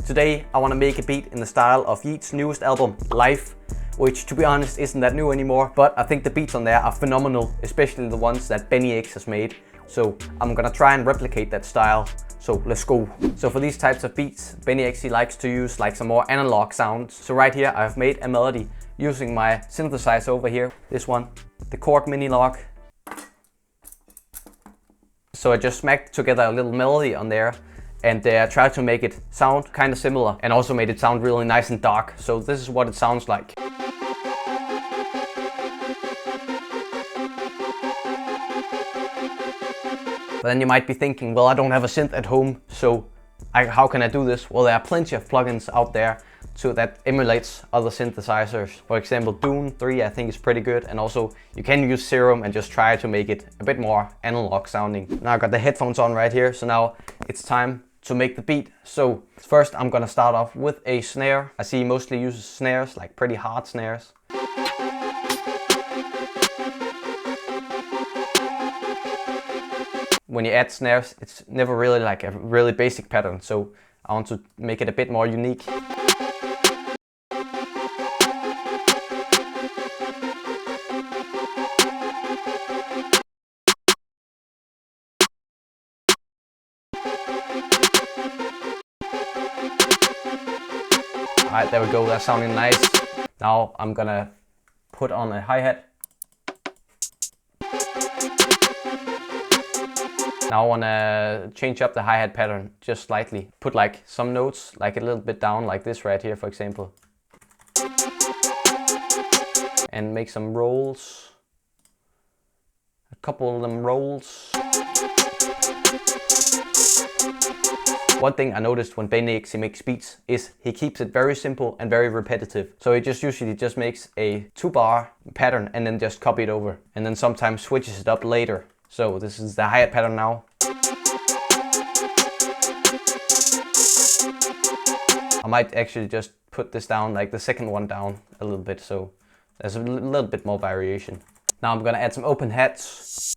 Today I want to make a beat in the style of YEAT's newest album, Lyfe, which to be honest isn't that new anymore, but I think the beats on there are phenomenal, especially the ones that BNYX has made. So I'm gonna try and replicate that style. So let's go. So for these types of beats, BNYX likes to use like some more analog sounds. So right here I've made a melody using my synthesizer over here, this one, the Korg Mini Log. So I just smacked together a little melody on there and tried to make it sound kind of similar, and also made it sound really nice and dark. So this is what it sounds like. But then you might be thinking, well, I don't have a synth at home, so how can I do this? Well, there are plenty of plugins out there that emulates other synthesizers. For example, Dune 3 I think is pretty good, and also you can use Serum and just try to make it a bit more analog sounding. Now I got the headphones on right here, so now it's time to make the beat. So first I'm gonna start off with a snare. I see he mostly uses snares, like pretty hard snares. When you add snares, it's never really like a really basic pattern, so I want to make it a bit more unique. Alright, there we go, that's sounding nice. Now I'm gonna put on a hi-hat. Now I want to change up the hi-hat pattern just slightly. Put like some notes like a little bit down, like this right here for example. And make some rolls. A couple of them rolls. One thing I noticed when BNYX makes beats is he keeps it very simple and very repetitive. So he usually just makes a 2-bar pattern and then just copy it over. And then sometimes switches it up later. So this is the hi-hat pattern now. I might actually just put this down, like the second one down a little bit, so there's a little bit more variation. Now I'm gonna add some open hats.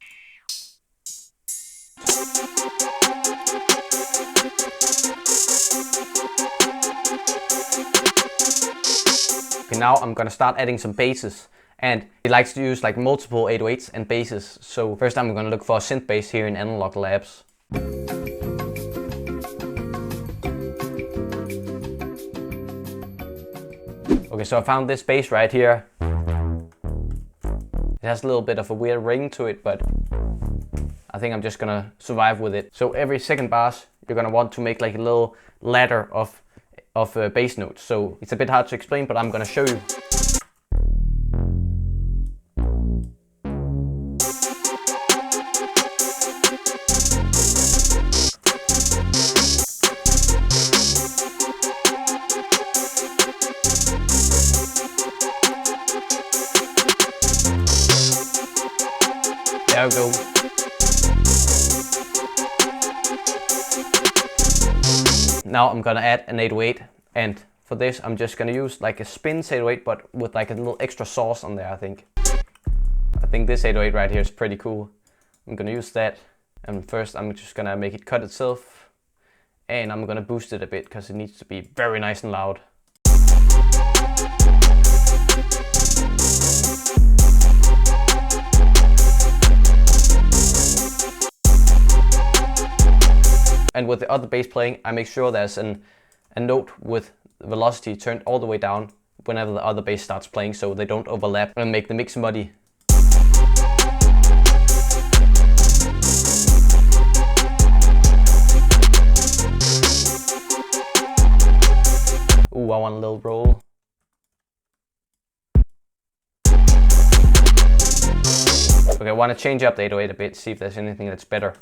Okay, now I'm gonna start adding some basses. And he likes to use like multiple 808s and basses. So first I'm gonna look for a synth bass here in Analog Labs. Okay, so I found this bass right here. It has a little bit of a weird ring to it, but I think I'm just gonna survive with it. So every second bass, you're gonna want to make like a little ladder of bass notes. So it's a bit hard to explain, but I'm gonna show you. There we go. Now I'm gonna add an 808, and for this I'm just gonna use like a spins 808 but with like a little extra sauce on there, I think. I think this 808 right here is pretty cool. I'm gonna use that, and first I'm just gonna make it cut itself, and I'm gonna boost it a bit because it needs to be very nice and loud. And with the other bass playing, I make sure there's a note with the velocity turned all the way down whenever the other bass starts playing, so they don't overlap and make the mix muddy. Ooh, I want a little roll. Okay, I want to change up the 808 a bit, see if there's anything that's better.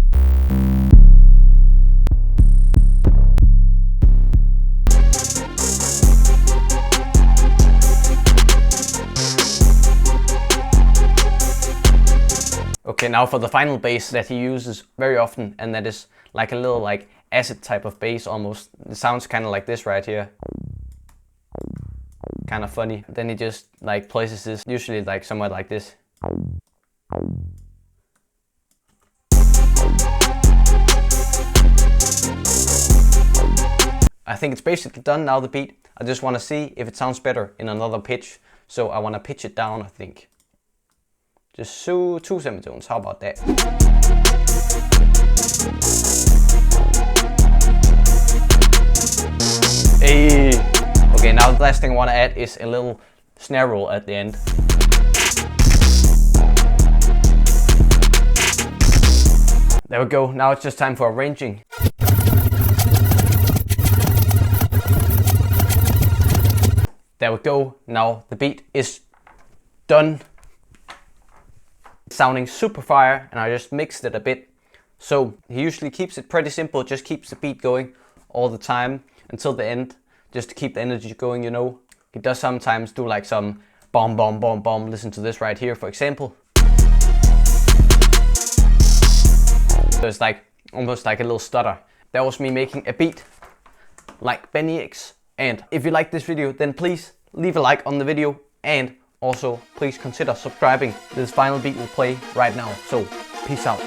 Okay, now for the final bass that he uses very often, and that is like a little like acid type of bass almost. It sounds kind of like this right here. Kind of funny. Then he just like places this usually like somewhere like this. I think it's basically done now, the beat. I just want to see if it sounds better in another pitch. So I want to pitch it down, I think. Just 2 semitones, how about that? Hey. Okay, now the last thing I want to add is a little snare roll at the end. There we go, now it's just time for arranging. There we go, now the beat is done. It's sounding super fire, and I just mixed it a bit. So he usually keeps it pretty simple, just keeps the beat going all the time until the end, just to keep the energy going, you know. He does sometimes do like some bomb, bomb, bomb, bomb. Listen to this right here, for example. So it's like almost like a little stutter. That was me making a beat like BNYX. And if you like this video, then please leave a like on the video, and also please consider subscribing. This final beat will play right now. So peace out.